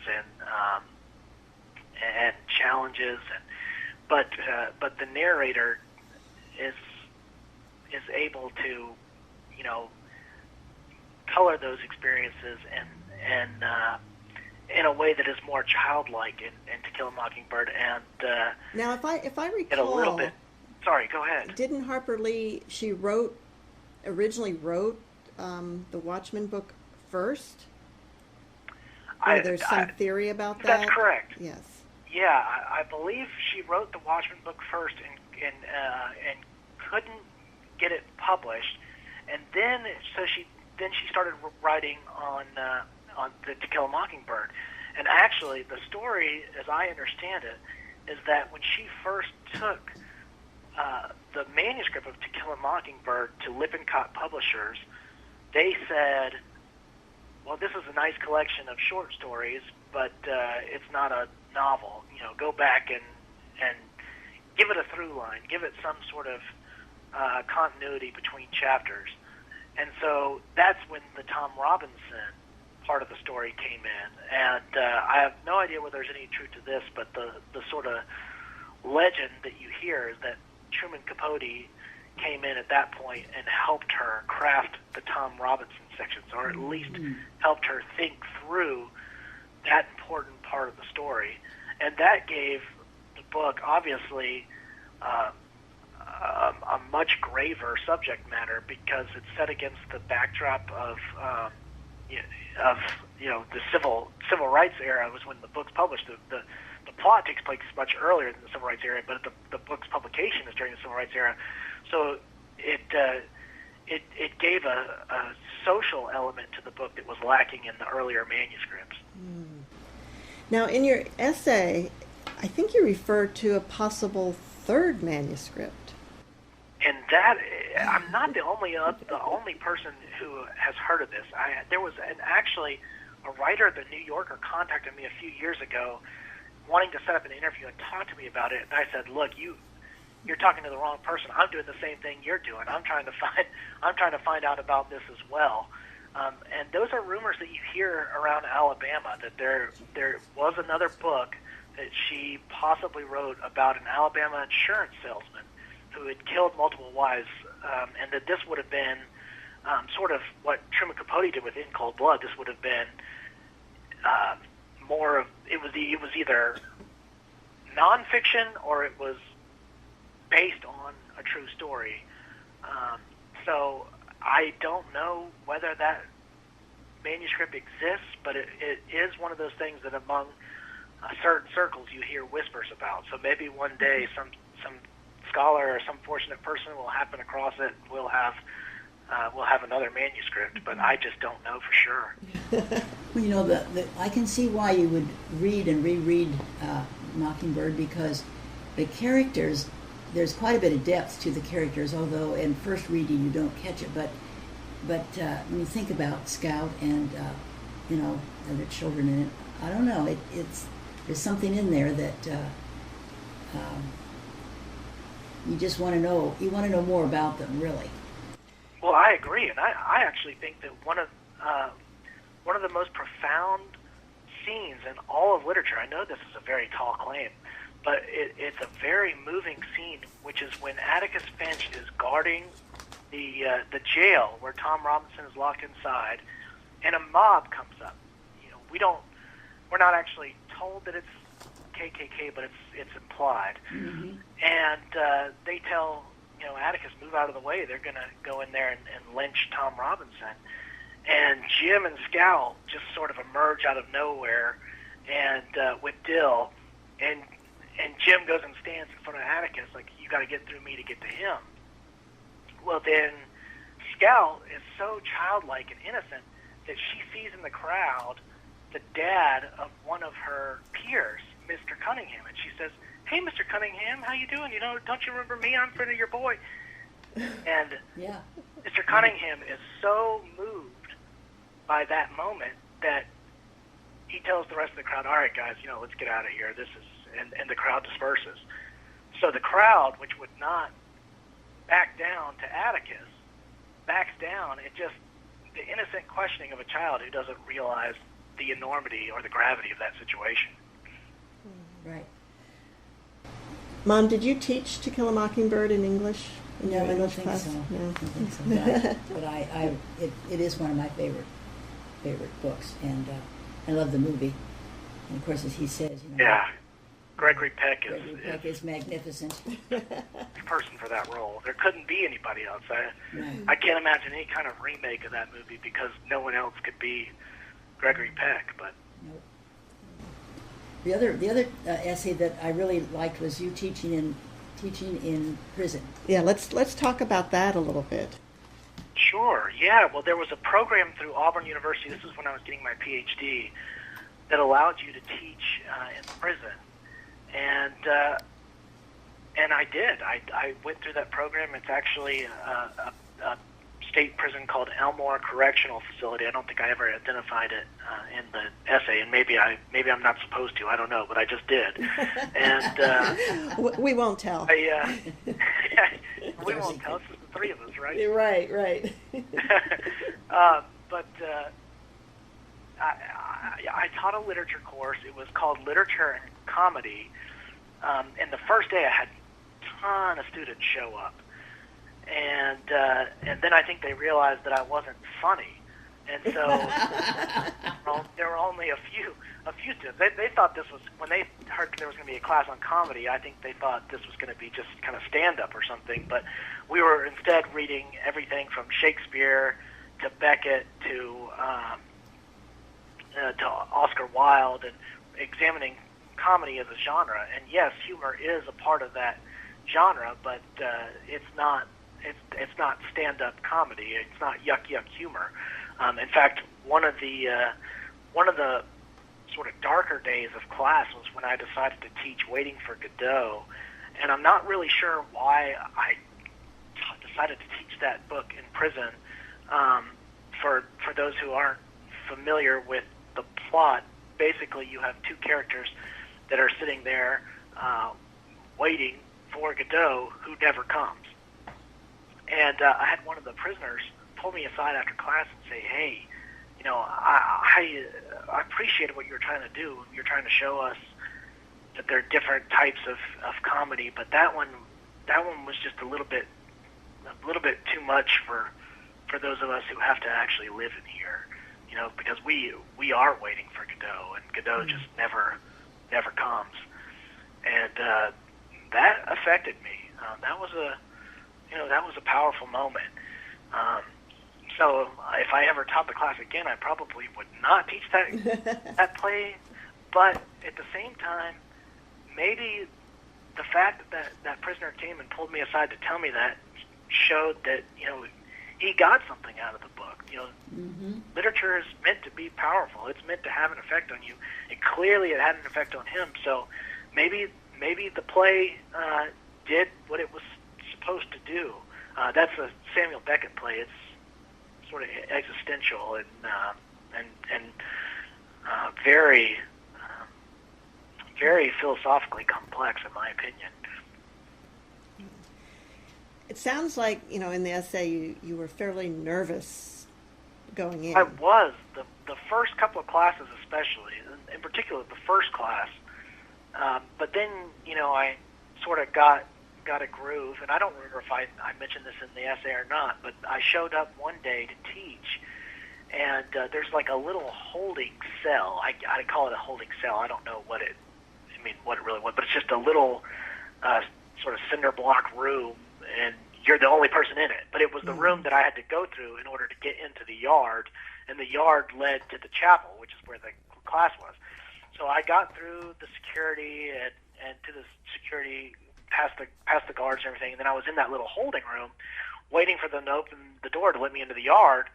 and challenges, but the narrator is able to color those experiences and in a way that is more childlike in To Kill a Mockingbird. And now, if I recall, a little bit. Sorry, go ahead. Didn't Harper Lee? She originally wrote the Watchmen book first. There's some theory about that. That's correct. Yes. Yeah, I believe she wrote the Watchmen book first and couldn't get it published, and then she started writing on the To Kill a Mockingbird. And actually, the story, as I understand it, is that when she first took the manuscript of To Kill a Mockingbird to Lippincott Publishers, they said, well, this is a nice collection of short stories, but it's not a novel. Go back and give it a through line, give it some sort of continuity between chapters. And so that's when the Tom Robinson part of the story came in. And I have no idea whether there's any truth to this, but the sort of legend that you hear is that Truman Capote came in at that point and helped her craft the Tom Robinson sections, or at least helped her think through that important part of the story. And that gave the book, obviously, a much graver subject matter, because it's set against the backdrop of the civil rights era. Was when the book's published. The plot takes place much earlier than the civil rights era, but the book's publication is during the civil rights era. So it gave a social element to the book that was lacking in the earlier manuscripts. Now, in your essay, I think you referred to a possible third manuscript. And that, I'm not the only person who has heard of this. There was actually a writer at the New Yorker contacted me a few years ago, wanting to set up an interview and talk to me about it. And I said, "Look, you're talking to the wrong person. I'm doing the same thing you're doing. I'm trying to find out about this as well." And those are rumors that you hear around Alabama, that there was another book that she possibly wrote about an Alabama insurance salesman who had killed multiple wives, and that this would have been sort of what Truman Capote did with In Cold Blood. This would have been more of, it was either nonfiction or it was based on a true story. So I don't know whether that manuscript exists, but it is one of those things that among certain circles you hear whispers about. So maybe one day some scholar or some fortunate person will happen across it, and we'll have another manuscript, but I just don't know for sure. Well, I can see why you would read and reread Mockingbird, because the characters, there's quite a bit of depth to the characters, although in first reading you don't catch it. But when you think about Scout and other children in it, I don't know. There's something in there that you just want to know. You want to know more about them, really. Well, I agree, and I actually think that one of the most profound scenes in all of literature. I know this is a very tall claim, but it's a very moving scene, which is when Atticus Finch is guarding the jail where Tom Robinson is locked inside, and a mob comes up. We're not actually told that it's KKK, but it's implied. Mm-hmm. And they tell Atticus, move out of the way. They're going to go in there and lynch Tom Robinson. And Jim and Scout just sort of emerge out of nowhere, and with Dill, and Jim goes and stands in front of Atticus like, you got to get through me to get to him. Well, then Scout is so childlike and innocent that she sees in the crowd the dad of one of her peers, Mr. Cunningham, and she says, "Hey, Mr. Cunningham, how you doing? Don't you remember me? I'm a friend of your boy." And yeah. Mr. Cunningham is so moved by that moment that he tells the rest of the crowd, "All right, guys, let's get out of here. This is," and the crowd disperses. So the crowd, which would not back down to Atticus, backs down. It just, the innocent questioning of a child who doesn't realize the enormity or the gravity of that situation. Right. Mom, did you teach To Kill a Mockingbird in English? In No, your I don't English think class? so. No. I don't think so. But it is one of my favorite books, and I love the movie. And of course, as he says, Yeah, Gregory Peck is magnificent. Person for that role. There couldn't be anybody else. I can't imagine any kind of remake of that movie because no one else could be Gregory Peck. But nope. The other essay that I really liked was you teaching in prison. Yeah, let's talk about that a little bit. Sure. Yeah. Well, there was a program through Auburn University. This was when I was getting my PhD, that allowed you to teach in prison, and I did. I went through that program. It's actually a state prison called Elmore Correctional Facility. I don't think I ever identified it in the essay, and maybe I'm not supposed to. I don't know, but I just did. And we won't tell. We won't tell. It's just the three of us, right? Right. But I taught a literature course. It was called Literature and Comedy. And the first day I had a ton of students show up. And then I think they realized that I wasn't funny. And so there were only a few students. They thought this was, when they heard there was going to be a class on comedy, I think they thought this was going to be just kind of stand-up or something. But we were instead reading everything from Shakespeare to Beckett to Oscar Wilde, and examining comedy as a genre. And yes, humor is a part of that genre, but it's not stand-up comedy. It's not yuck humor. In fact, one of the sort of darker days of class was when I decided to teach Waiting for Godot, and I'm not really sure why I decided to teach that book in prison. For those who aren't familiar with the plot, basically you have two characters that are sitting there waiting for Godot, who never comes. And I had one of the prisoners pull me aside after class and say, "Hey, I appreciated what you were trying to do. You're trying to show us that there are different types of comedy, but that one was just a little bit too much for those of us who have to actually live in here, because we are waiting for Godot, and Godot just never comes." And that affected me. That was a powerful moment. So if I ever taught the class again, I probably would not teach that play. But at the same time, maybe the fact that prisoner came and pulled me aside to tell me that showed that he got something out of the book. Literature is meant to be powerful. It's meant to have an effect on you. And clearly it had an effect on him. So maybe the play did what it was supposed to do. That's a Samuel Beckett play. It's sort of existential and very very philosophically complex, in my opinion. It sounds like, in the essay you were fairly nervous going in. I was. The first couple of classes especially, in particular the first class. But then, I sort of got a groove, and I don't remember if I mentioned this in the essay or not, but I showed up one day to teach, and there's like a little holding cell. I call it a holding cell. I don't know what it really was, but it's just a little sort of cinder block room, and you're the only person in it. But it was the room that I had to go through in order to get into the yard, and the yard led to the chapel, which is where the class was. So I got through the security and to the security, past the guards and everything, and then I was in that little holding room waiting for them to open the door to let me into the yard,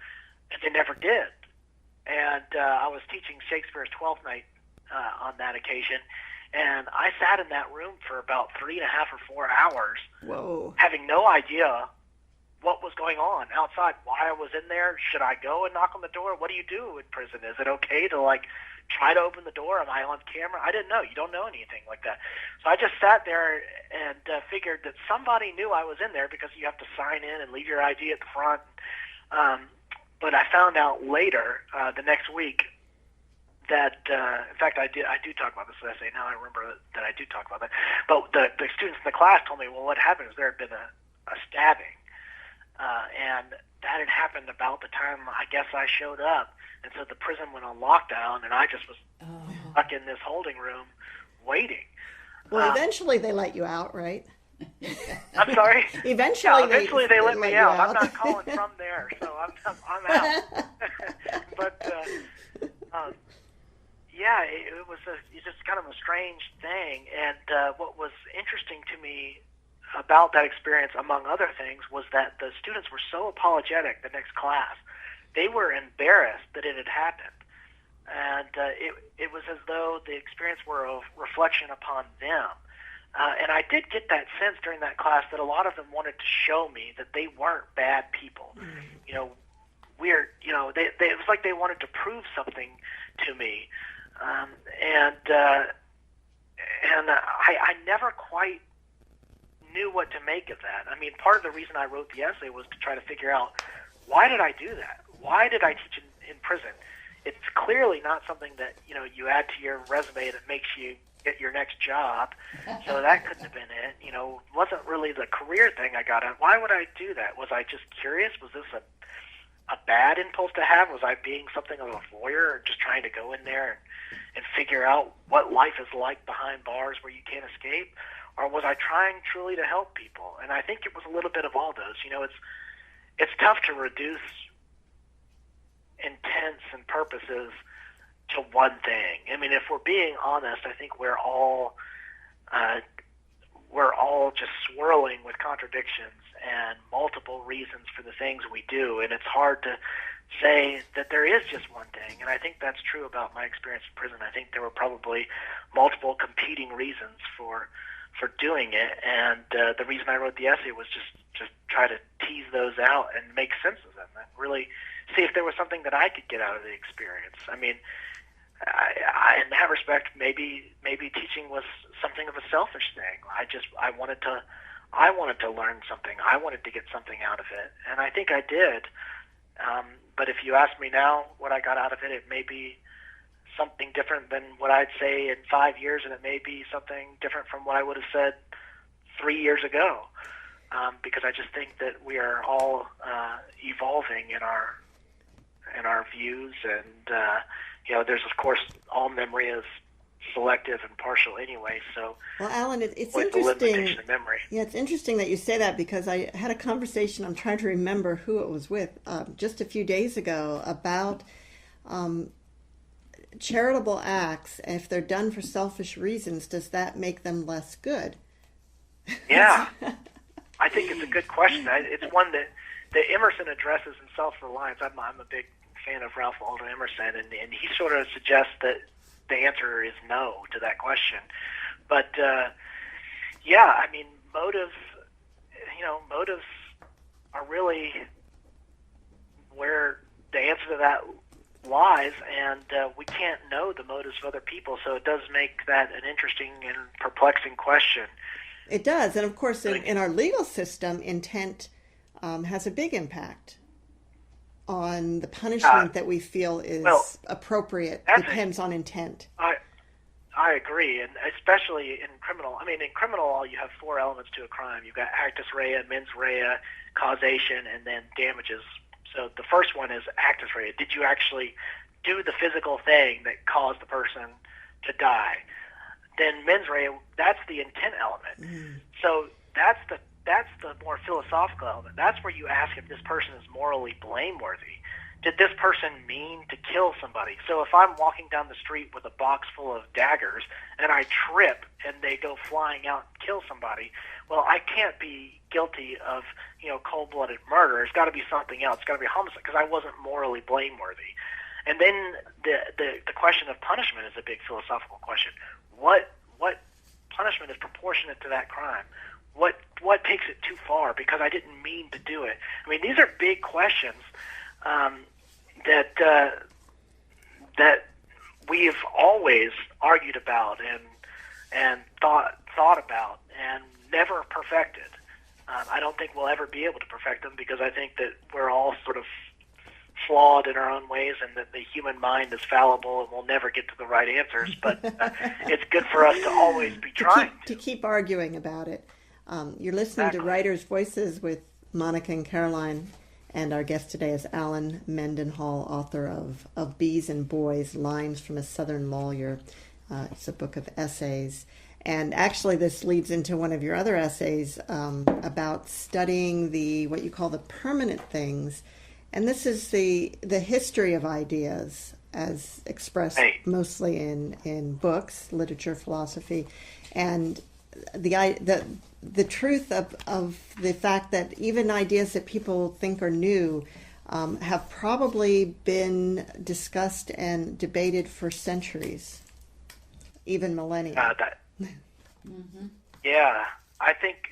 and they never did. And I was teaching Shakespeare's Twelfth Night on that occasion, and I sat in that room for about 3.5 or 4 hours. Whoa. Having no idea what was going on outside, why I was in there. Should I go and knock on the door? What do you do in prison? Is it okay to try to open the door? Am I on camera? I didn't know. You don't know anything like that. So I just sat there and figured that somebody knew I was in there, because you have to sign in and leave your ID at the front. But I found out later, the next week, that in fact I do talk about this essay. Now I remember that I do talk about that. But the students in the class told me, well, what happened is there had been a stabbing, and that had happened about the time I guess I showed up. And so the prison went on lockdown, and I just was stuck in this holding room waiting. Well, eventually they let you out, right? I'm sorry? Eventually they let me out. I'm not calling from there, so I'm out. But, it was just kind of a strange thing. And what was interesting to me about that experience, among other things, was that the students were so apologetic the next class. They were embarrassed that it had happened. And it was as though the experience were a reflection upon them. And I did get that sense during that class that a lot of them wanted to show me that they weren't bad people. You know, it was like they wanted to prove something to me. And I never quite knew what to make of that. I mean, part of the reason I wrote the essay was to try to figure out, why did I do that? Why did I teach in prison? It's clearly not something that, you know, you add to your resume that makes you get your next job. So that couldn't have been it. You know, wasn't really the career thing I got at. Why would I do that? Was I just curious? Was this a bad impulse to have? Was I being something of a voyeur, or just trying to go in there and figure out what life is like behind bars where you can't escape? Or was I trying truly to help people? And I think it was a little bit of all those. You know, it's tough to reduce intents and purposes to one thing. I mean, if we're being honest, I think we're all just swirling with contradictions and multiple reasons for the things we do, and it's hard to say that there is just one thing. And I think that's true about my experience in prison. I think there were probably multiple competing reasons for doing it, and the reason I wrote the essay was just try to tease those out and make sense of them, and really see if there was something that I could get out of the experience. I mean, in that respect, maybe teaching was something of a selfish thing. I wanted to learn something. I wanted to get something out of it, and I think I did. But if you ask me now what I got out of it, it may be something different than what I'd say in 5 years, and it may be something different from what I would have said 3 years ago. Because I just think that we are all evolving in our views, and you know, there's of course, all memory is selective and partial anyway. So, well, Alan, it's with interesting. The limitation of memory. Yeah, it's interesting that you say that, because I had a conversation. I'm trying to remember who it was with just a few days ago about charitable acts. If they're done for selfish reasons, does that make them less good? Yeah. I think it's a good question. It's one that Emerson addresses in Self-Reliance. I'm a big fan of Ralph Waldo Emerson, and he sort of suggests that the answer is no to that question. But yeah, I mean, motives are really where the answer to that lies, and we can't know the motives of other people, so it does make that an interesting and perplexing question. It does, and of course, in our legal system, intent has a big impact on the punishment that we feel is appropriate. Depends on intent. I agree, and especially in criminal. I mean, in criminal law, you have 4 elements to a crime. You've got actus rea, mens rea, causation, and then damages. So the first one is actus rea. Did you actually do the physical thing that caused the person to die? Then mens rea, that's the intent element. So that's the more philosophical element. That's where you ask if this person is morally blameworthy. Did this person mean to kill somebody? So if I'm walking down the street with a box full of daggers and I trip and they go flying out and kill somebody, well, I can't be guilty of, cold-blooded murder. It's got to be something else. It's got to be homicide, because I wasn't morally blameworthy. And then the question of punishment is a big philosophical question. What punishment is proportionate to that crime? What takes it too far because I didn't mean to do it? I mean, these are big questions that we've always argued about and thought about and never perfected. I don't think we'll ever be able to perfect them, because I think that we're all sort of flawed in our own ways, and that the human mind is fallible and we'll never get to the right answers. But it's good for us to always be trying to keep arguing about it. You're listening to Writers' Voices with Monica and Caroline, and our guest today is Alan Mendenhall, author of Bees and Boys, Lines from a Southern Lawyer. It's a book of essays. And actually this leads into one of your other essays about studying what you call the permanent things. And this is the history of ideas as expressed mostly in books, literature, philosophy, and the truth of the fact that even ideas that people think are new have probably been discussed and debated for centuries, even millennia. Yeah, I think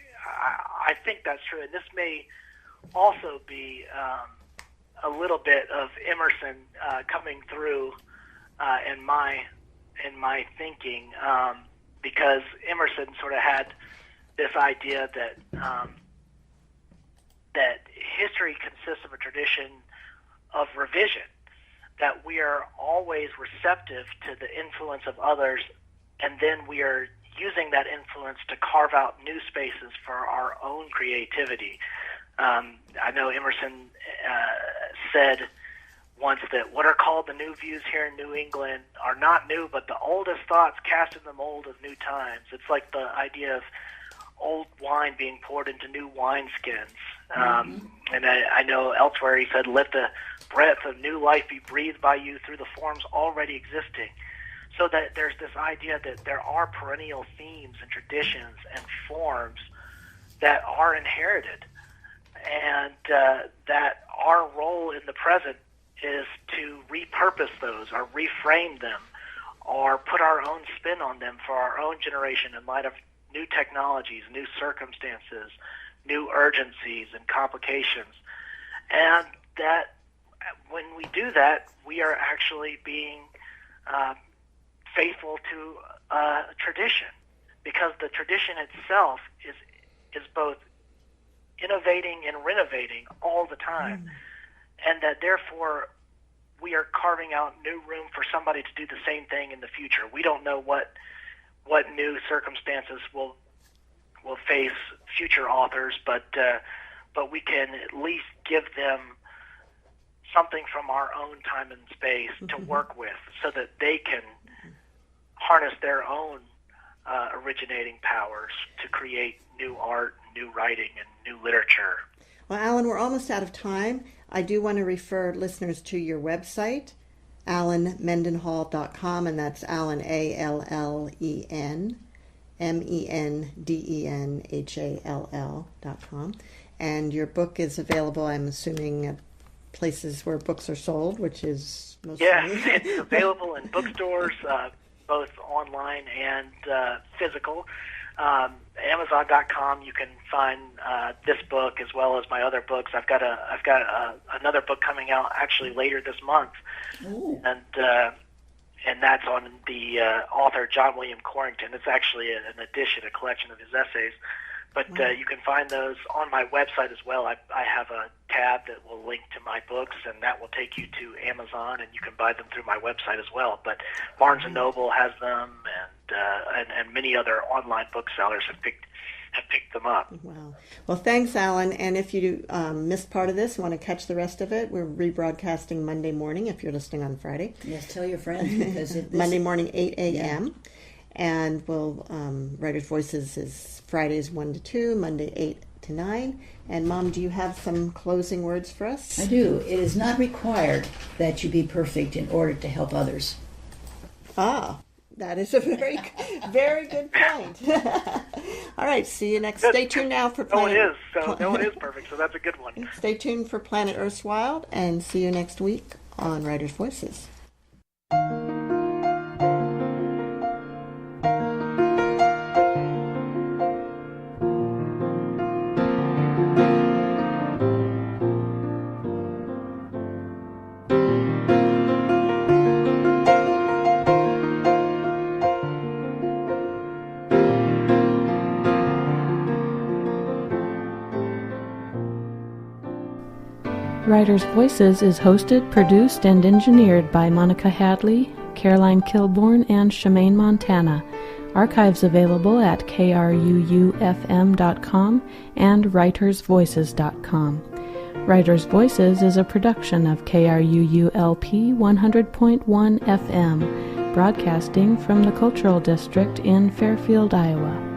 that's true, and this may also be a little bit of Emerson coming through in my thinking, because Emerson sort of had this idea that that history consists of a tradition of revision, that we are always receptive to the influence of others, and then we are using that influence to carve out new spaces for our own creativity. I know Emerson said once that what are called the new views here in New England are not new, but the oldest thoughts cast in the mold of new times. It's like the idea of old wine being poured into new wineskins. And I know elsewhere he said, let the breath of new life be breathed by you through the forms already existing. So that there's this idea that there are perennial themes and traditions and forms that are inherited, and that our role in the present is to repurpose those or reframe them or put our own spin on them for our own generation in light of new technologies, new circumstances, new urgencies and complications. And that when we do that, we are actually being faithful to tradition, because the tradition itself is both innovating and renovating all the time, and that therefore we are carving out new room for somebody to do the same thing in the future. We don't know what new circumstances will face future authors, but we can at least give them something from our own time and space to work with, so that they can harness their own originating powers to create new art, new writing, and new literature. Well, Alan, we're almost out of time. I do want to refer listeners to your website, AllenMendenhall.com, and that's Allen, ALLEN, MENDENHALL.com. And your book is available, I'm assuming, at places where books are sold, which is mostly... Yeah, it's available in bookstores, both online and physical. Amazon.com, you can find this book as well as my other books. I've got another book coming out actually later this month, and that's on the author John William Corrington. It's actually an edition, a collection of his essays. But you can find those on my website as well. I have a tab that will link to my books, and that will take you to Amazon, and you can buy them through my website as well. But Barnes & Noble has them, and many other online booksellers have picked them up. Wow. Well, thanks, Alan. And if you missed part of this, want to catch the rest of it, we're rebroadcasting Monday morning if you're listening on Friday. Yes, tell your friends, because Monday morning, 8 a.m. Yeah. And we'll Writer's Voices is Fridays 1 to 2, Monday 8 to 9. And Mom, do you have some closing words for us? I do. It is not required that you be perfect in order to help others. Ah, that is a very, very good point. All right, see you next. Stay tuned now for Planet. No one is perfect, so that's a good one. Stay tuned for Planet Earth's Wild, and see you next week on Writer's Voices. Writers' Voices is hosted, produced, and engineered by Monica Hadley, Caroline Kilbourn, and Shemaine Montana. Archives available at KRUU-FM.com and WritersVoices.com. Writers' Voices is a production of KRUU-LP 100.1 FM, broadcasting from the Cultural District in Fairfield, Iowa.